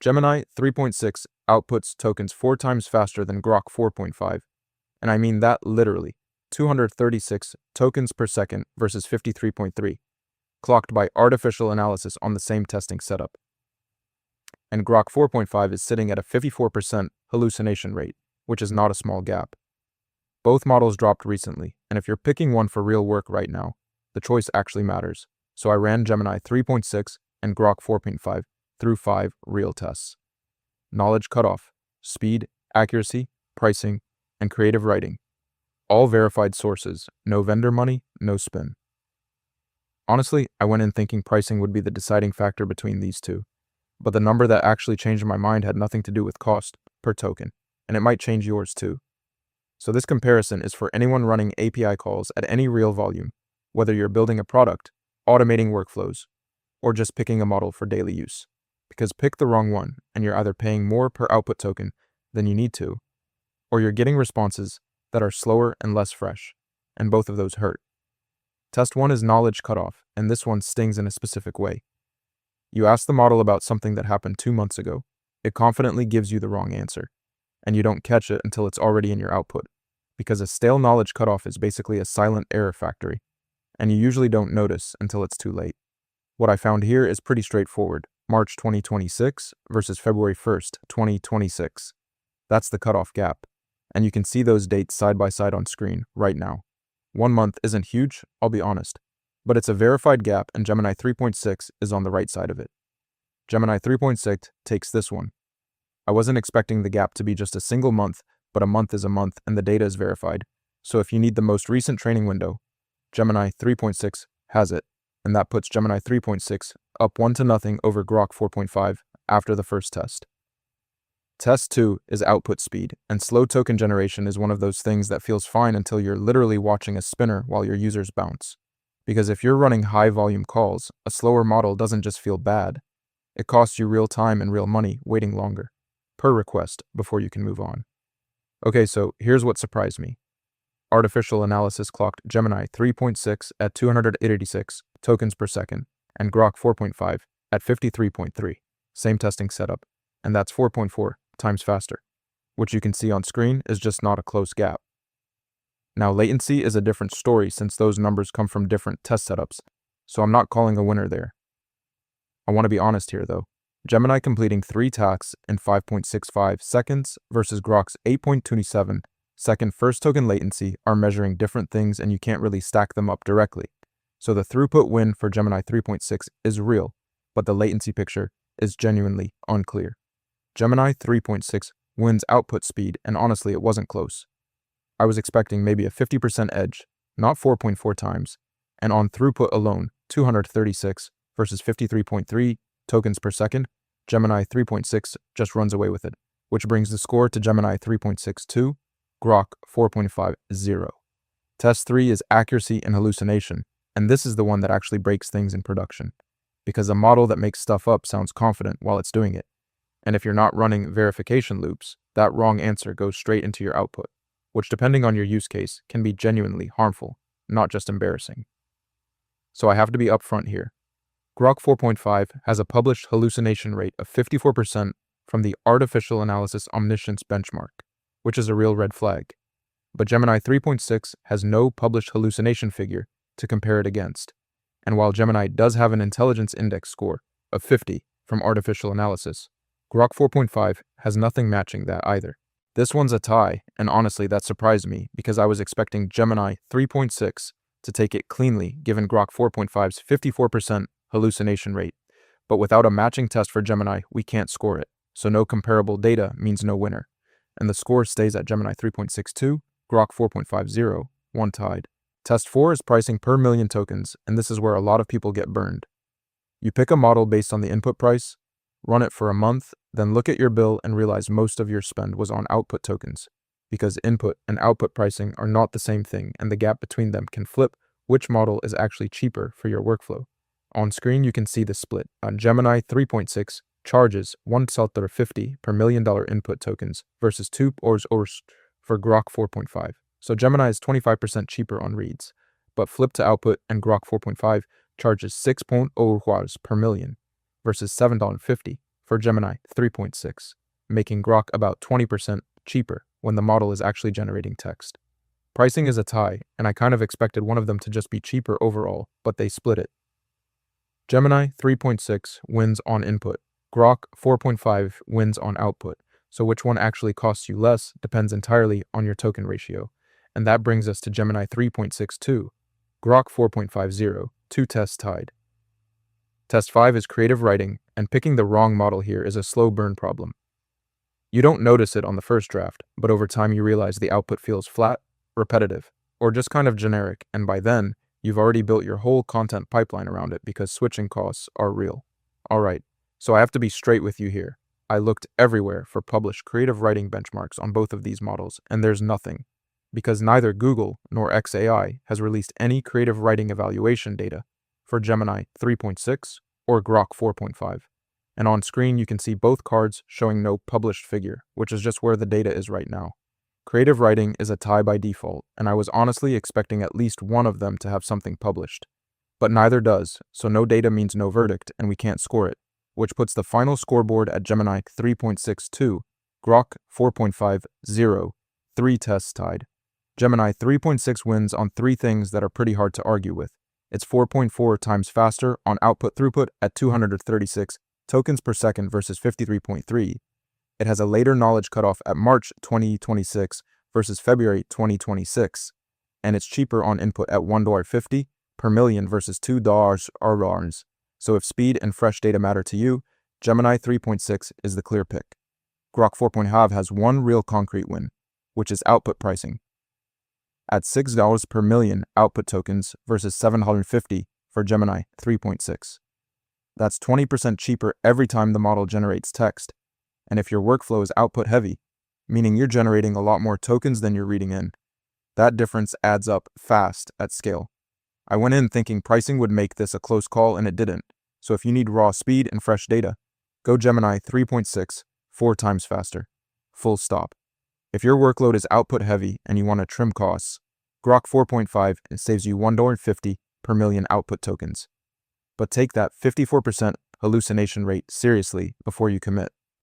Gemini 3.6 outputs tokens 4 times faster than Grok 4.5, and I mean that literally, 236 tokens per second versus 53.3, clocked by artificial analysis on the same testing setup. And Grok 4.5 is sitting at a 54% hallucination rate, which is not a small gap. Both models dropped recently, and if you're picking one for real work right now, the choice actually matters. So I ran Gemini 3.6 and Grok 4.5 through 5 real tests. Knowledge cutoff, speed, accuracy, pricing, and creative writing. All verified sources, no vendor money, no spin. Honestly, I went in thinking pricing would be the deciding factor between these two, but the number that actually changed my mind had nothing to do with cost per token, and it might change yours too. So this comparison is for anyone running API calls at any real volume, whether you're building a product, automating workflows, or just picking a model for daily use. Because pick the wrong one, and you're either paying more per output token than you need to, or you're getting responses that are slower and less fresh, and both of those hurt. Test 1 is knowledge cutoff, and this one stings in a specific way. You ask the model about something that happened 2 months ago, it confidently gives you the wrong answer, and you don't catch it until it's already in your output, because a stale knowledge cutoff is basically a silent error factory, and you usually don't notice until it's too late. What I found here is pretty straightforward. March 2026 versus February 1st, 2026. That's the cutoff gap, and you can see those dates side by side on screen right now. 1 month isn't huge, I'll be honest, but it's a verified gap, and Gemini 3.6 is on the right side of it. Gemini 3.6 takes this one. I wasn't expecting the gap to be just a single month, but a month is a month and the data is verified. So if you need the most recent training window, Gemini 3.6 has it, and that puts Gemini 3.6 up 1-0 over Grok 4.5 after the first test. Test 2 is output speed, and slow token generation is one of those things that feels fine until you're literally watching a spinner while your users bounce. Because if you're running high volume calls, a slower model doesn't just feel bad. It costs you real time and real money waiting longer, per request, before you can move on. Okay, so here's what surprised me. Artificial analysis clocked Gemini 3.6 at 286 tokens per second, and Grok 4.5 at 53.3. Same testing setup, and that's 4.4 times faster, which you can see on screen is just not a close gap. Now latency is a different story since those numbers come from different test setups, so I'm not calling a winner there. I want to be honest here though. Gemini completing 3 tasks in 5.65 seconds versus Grok's 8.27 second first token latency are measuring different things, and you can't really stack them up directly. So the throughput win for Gemini 3.6 is real, but the latency picture is genuinely unclear. Gemini 3.6 wins output speed, and honestly it wasn't close. I was expecting maybe a 50% edge, not 4.4 times, and on throughput alone, 236 versus 53.3 tokens per second, Gemini 3.6 just runs away with it, which brings the score to Gemini 3.6 2, Grok 4.5 0. Test 3 is accuracy and hallucination, and this is the one that actually breaks things in production, because a model that makes stuff up sounds confident while it's doing it, and if you're not running verification loops, that wrong answer goes straight into your output, which depending on your use case can be genuinely harmful, not just embarrassing. So I have to be upfront here. Grok 4.5 has a published hallucination rate of 54% from the Artificial Analysis Omniscience benchmark, which is a real red flag. But Gemini 3.6 has no published hallucination figure to compare it against. And while Gemini does have an intelligence index score of 50 from artificial analysis, Grok 4.5 has nothing matching that either. This one's a tie, and honestly that surprised me because I was expecting Gemini 3.6 to take it cleanly given Grok 4.5's 54% hallucination rate. But without a matching test for Gemini, we can't score it, so no comparable data means no winner. And the score stays at Gemini 3.62, Grok 4.50, one tied. Test 4 is pricing per million tokens, and this is where a lot of people get burned. You pick a model based on the input price, run it for a month, then look at your bill and realize most of your spend was on output tokens, because input and output pricing are not the same thing, and the gap between them can flip which model is actually cheaper for your workflow. On screen, you can see the split. Gemini 3.6 charges $1.50 per $1 million input tokens versus $2 for Grok 4.5. So Gemini is 25% cheaper on reads, but flip to output and Grok 4.5 charges $6.0 per million versus $7.50 for Gemini 3.6, making Grok about 20% cheaper when the model is actually generating text. Pricing is a tie, and I kind of expected one of them to just be cheaper overall, but they split it. Gemini 3.6 wins on input. Grok 4.5 wins on output. So which one actually costs you less depends entirely on your token ratio. And that brings us to Gemini 3.62, Grok 4.50, two tests tied. Test 5 is creative writing, and picking the wrong model here is a slow burn problem. You don't notice it on the first draft, but over time you realize the output feels flat, repetitive, or just kind of generic, and by then, you've already built your whole content pipeline around it because switching costs are real. Alright, so I have to be straight with you here. I looked everywhere for published creative writing benchmarks on both of these models, and there's nothing, because neither Google nor XAI has released any creative writing evaluation data for Gemini 3.6 or Grok 4.5. And on screen you can see both cards showing no published figure, which is just where the data is right now. Creative writing is a tie by default, and I was honestly expecting at least one of them to have something published. But neither does, so no data means no verdict, and we can't score it, which puts the final scoreboard at Gemini 3.62, Grok 4.50, 3 tests tied. Gemini 3.6 wins on 3 things that are pretty hard to argue with. It's 4.4 times faster on output throughput at 236 tokens per second versus 53.3. It has a later knowledge cutoff at March 2026 versus February 2026, and it's cheaper on input at $1.50 per million versus $2. So if speed and fresh data matter to you, Gemini 3.6 is the clear pick. Grok 4.5 has one real concrete win, which is output pricing. At $6 per million output tokens versus $750 for Gemini 3.6. That's 20% cheaper every time the model generates text. And if your workflow is output heavy, meaning you're generating a lot more tokens than you're reading in, that difference adds up fast at scale. I went in thinking pricing would make this a close call, and it didn't. So if you need raw speed and fresh data, go Gemini 3.6, 4 times faster. Full stop. If your workload is output heavy and you want to trim costs, Grok 4.5 saves you $1.50 per million output tokens. But take that 54% hallucination rate seriously before you commit.